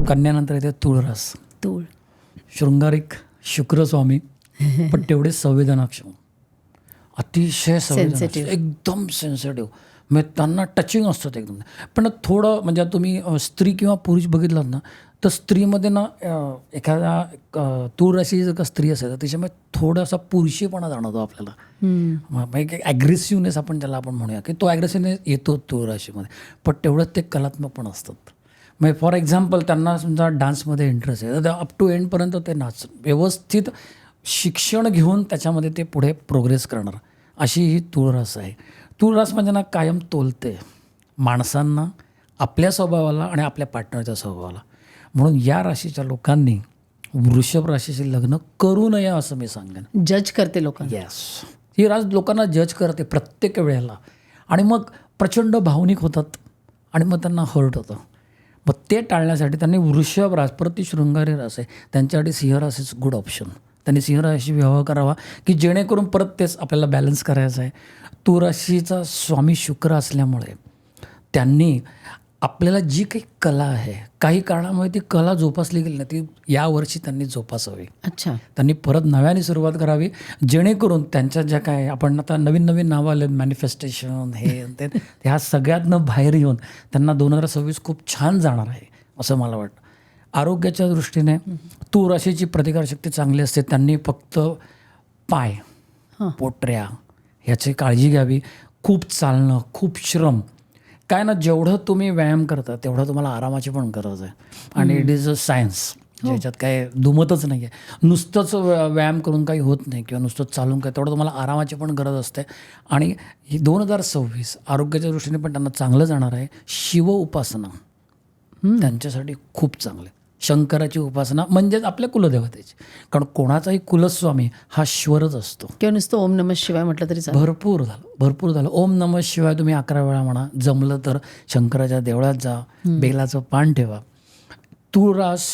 कन्यानंतर येते तुळरास. तूळ शृंगारिक शुक्रस्वामी पण तेवढे संवेदनाक्षम, अतिशय संवेदनाक्षम, एकदम सेन्सिटिव्ह. म्हणजे त्यांना टचिंग असतं ते एकदम. पण थोडं म्हणजे तुम्ही स्त्री किंवा पुरुष बघितलात ना तर स्त्रीमध्ये ना एखाद्या तूळ राशीची जर का स्त्री असेल तर त्याच्यामुळे थोडासा पुरुषीपणा जाणवतो आपल्याला. म्हणजे ॲग्रेसिव्हनेस आपण म्हणूया की तो ॲग्रेसिव्हनेस येतो तूळ राशीमध्ये. पण तेवढंच ते कलात्मक पण असतात. म्हणजे फॉर एक्झाम्पल त्यांना समजा डान्समध्ये इंटरेस्ट आहे तर अप टू एंडपर्यंत ते व्यवस्थित शिक्षण घेऊन त्याच्यामध्ये ते पुढे प्रोग्रेस करणार, अशी ही तूळ रास आहे. तूळ रास म्हणजे ना कायम तोलते माणसांना, आपल्या स्वभावाला आणि आपल्या पार्टनरच्या स्वभावाला. म्हणून या राशीच्या लोकांनी वृषभ राशीशी लग्न करू नये असं मी सांगेन. जज करते लोकांना. येस, ही रास लोकांना जज करते प्रत्येक वेळेला आणि मग प्रचंड भावनिक होतात आणि मग त्यांना हर्ट होतं. मग ते टाळण्यासाठी त्यांनी वृषभ रास, परत शृंगारी रास आहे, त्यांच्यासाठी सिंह रास इज गुड ऑप्शन. त्यांनी सिंह राशीशी विवाह करावा की जेणेकरून परत तेच आपल्याला बॅलन्स करायचं आहे. तूळ राशीचा स्वामी शुक्र असल्यामुळे त्यांनी आपल्याला जी काही कला आहे, काही कारणामुळे ती कला जोपासली गेली ना, ती यावर्षी त्यांनी जोपासावी. अच्छा. त्यांनी परत नव्याने सुरुवात करावी जेणेकरून त्यांच्या ज्या काय आपण आता नवीन नवीन नावं आले मॅनिफेस्टेशन हे ते ह्या सगळ्यातनं बाहेर येऊन त्यांना 2026 खूप छान जाणार आहे असं मला वाटतं. आरोग्याच्या दृष्टीने तूळ राशीची प्रतिकारशक्ती चांगली असते. त्यांनी फक्त पाय, पोटऱ्या ह्याची काळजी घ्यावी. खूप चालणं, खूप श्रम, काय ना जेवढं तुम्ही व्यायाम करता तेवढं तुम्हाला आरामाची पण गरज आहे. आणि इट इज अ सायन्स ज्याच्यात काय दुमतच नाही आहे. नुसतंच व्यायाम करून काही होत नाही किंवा नुसतंच चालून काय, तेवढं तुम्हाला आरामाची पण गरज असते. आणि ही 2026 आरोग्याच्या दृष्टीने पण त्यांना चांगलं जाणार आहे. शिव उपासना त्यांच्यासाठी खूप चांगलं. शंकराची उपासना म्हणजेच आपल्या कुलदेवतेची, कारण कोणाचाही कुलस्वामी हा श्वरच असतो. किंवा नुसतं ओम नमः शिवाय म्हटलं तरी चालेल. भरपूर झालं. ओम नमः शिवाय तुम्ही 11 वेळा म्हणा. जमलं तर शंकराच्या देवळात जा, बेलाचं पान ठेवा. तूळ रास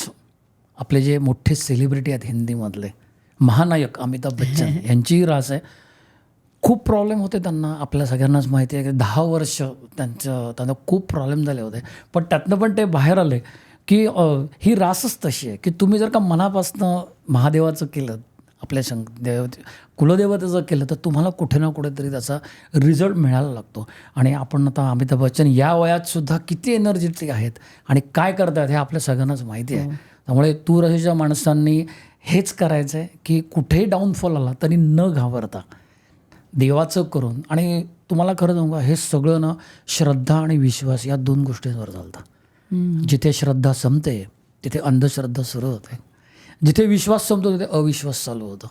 आपले जे मोठे सेलिब्रिटी आहेत हिंदीमधले, महानायक अमिताभ बच्चन यांचीही रास आहे. खूप प्रॉब्लेम होते त्यांना, आपल्या सगळ्यांनाच माहिती आहे की 10 वर्ष त्यांना खूप प्रॉब्लेम झाले होते. पण त्यातनं पण ते बाहेर आले की ही रासच तशी आहे की तुम्ही जर का मनापासनं महादेवाचं केलं, आपल्या कुलदेवतेचं केलं तर तुम्हाला कुठे ना कुठेतरी त्याचा रिझल्ट मिळायला लागतो. आणि आपण आता अमिताभ बच्चन या वयात सुद्धा किती एनर्जेटिक आहेत आणि काय करतात हे आपल्या सगळ्यांनाच माहिती आहे. त्यामुळे तूळ राशीच्या माणसांनी हेच करायचं आहे की कुठेही डाऊनफॉल आला तरी न घाबरता देवाचं करून. आणि तुम्हाला खरं सांगू का, हे सगळं ना श्रद्धा आणि विश्वास या 2 गोष्टींवर चालतं. जिथे श्रद्धा संपते तिथे अंधश्रद्धा सुरू होते, जिथे विश्वास संपतो तिथे अविश्वास चालू होतो.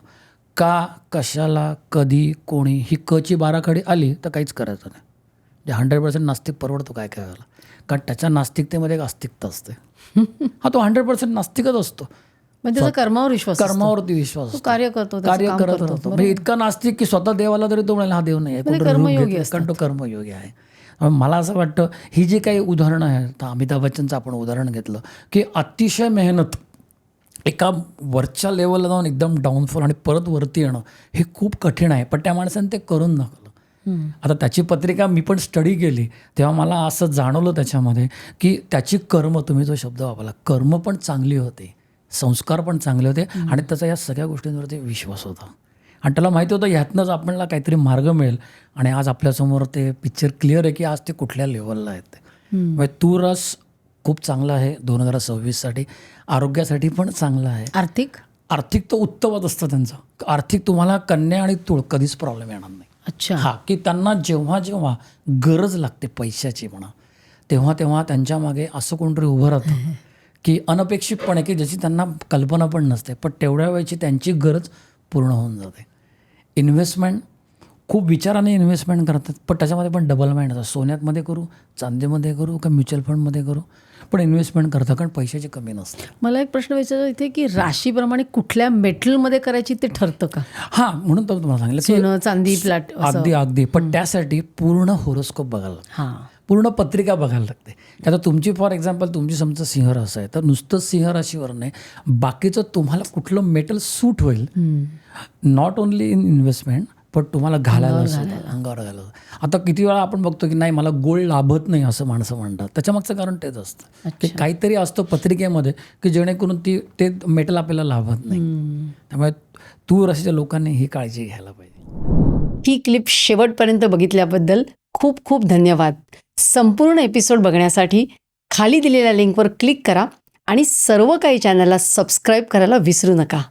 का, कशाला, कधी, कोणी, ही कची 12 खडी आली तर काहीच करायचं नाही. जे 100% नास्तिक परवडतो काय काय वेळेला, कारण त्याच्या नास्तिकतेमध्ये एक आस्तिकता असते. हा तो 100% नास्तिकच असतो. म्हणजे त्याचा कर्मावर विश्वास, कर्मावरती विश्वास असतो. कार्य करत राहतो. म्हणजे इतका नास्तिक की स्वतः देवाला तरी तो म्हणाला हा देव नाही आहे, कारण तो कर्मयोगी आहे. मला असं वाटतं ही जी काही उदाहरणं आहेत, तर अमिताभ बच्चनचं आपण उदाहरण घेतलं की अतिशय मेहनत, एका वरच्या लेवलला जाऊन एकदम डाऊनफॉल आणि परत वरती येणं हे खूप कठीण आहे. पण त्या माणसाने ते करून दाखवलं. आता त्याची पत्रिका मी पण स्टडी केली तेव्हा मला असं जाणवलं त्याच्यामध्ये की त्याची कर्म, तुम्ही जो शब्द वापरला, कर्म पण चांगली होते, संस्कार पण चांगले होते आणि त्याचा या सगळ्या गोष्टींवरती विश्वास होता. आणि त्याला माहिती होतं ह्यातनंच आपल्याला काहीतरी मार्ग मिळेल. आणि आज आपल्यासमोर ते पिक्चर क्लिअर आहे की आज ते कुठल्या लेवलला आहेत ते. म्हणजे तूळ रास खूप चांगला आहे 2026साठी. आरोग्यासाठी पण चांगलं आहे. आर्थिक तर उत्तमच असतं त्यांचं. आर्थिक तुम्हाला कन्या आणि तूळ कधीच प्रॉब्लेम येणार नाही. अच्छा. हा, की त्यांना जेव्हा जेव्हा गरज लागते पैशाची म्हणा, तेव्हा त्यांच्या मागे असं कोणतरी उभं राहतं की अनपेक्षितपणे, की ज्याची त्यांना कल्पना पण नसते, पण तेवढ्या वेळची त्यांची गरज पूर्ण होऊन जाते. इन्व्हेस्टमेंट खूप विचाराने इन्व्हेस्टमेंट करतात, पण त्याच्यामध्ये पण डबल माइंड असतं. सोन्यामध्ये करू, चांदीमध्ये करू का म्युच्युअल फंडमध्ये करू, पण इन्व्हेस्टमेंट करतं, कारण पैशाची कमी नसते. मला एक प्रश्न विचारायचा इथे की राशीप्रमाणे कुठल्या मेटलमध्ये करायची ते ठरतं का? हां, म्हणून तर तुम्हाला सांगितलं सोनं, चांदी, प्लॅट. अगदी. पण त्यासाठी पूर्ण होरोस्कोप बघायला लागतं, पूर्ण पत्रिका बघायला लागते. आता तुमची फॉर एक्झाम्पल तुमची समजा सिंह रास आहे, तर नुसतं सिंह राशीवर नाही, बाकीचं तुम्हाला कुठलं मेटल सूट होईल, नॉट ओन्ली इन इन्व्हेस्टमेंट, पण तुम्हाला घालायला सुद्धा अंगावर घालायला. आता किती वेळा आपण बघतो की नाही मला गोल्ड लाभत नाही असं माणसं म्हणतात. त्याच्यामागचं कारण तेच असतं की काहीतरी असतं पत्रिकेमध्ये की जेणेकरून ते मेटल आपल्याला लाभत नाही. त्यामुळे तूर राशीच्या लोकांनी ही काळजी घ्यायला पाहिजे. ही क्लिप शेवटपर्यंत बघितल्याबद्दल खूप खूप धन्यवाद. संपूर्ण एपिसोड बघण्यासाठी खाली दिलेल्या लिंकवर क्लिक करा आणि सर्व काही चॅनलला सबस्क्राईब करायला विसरू नका.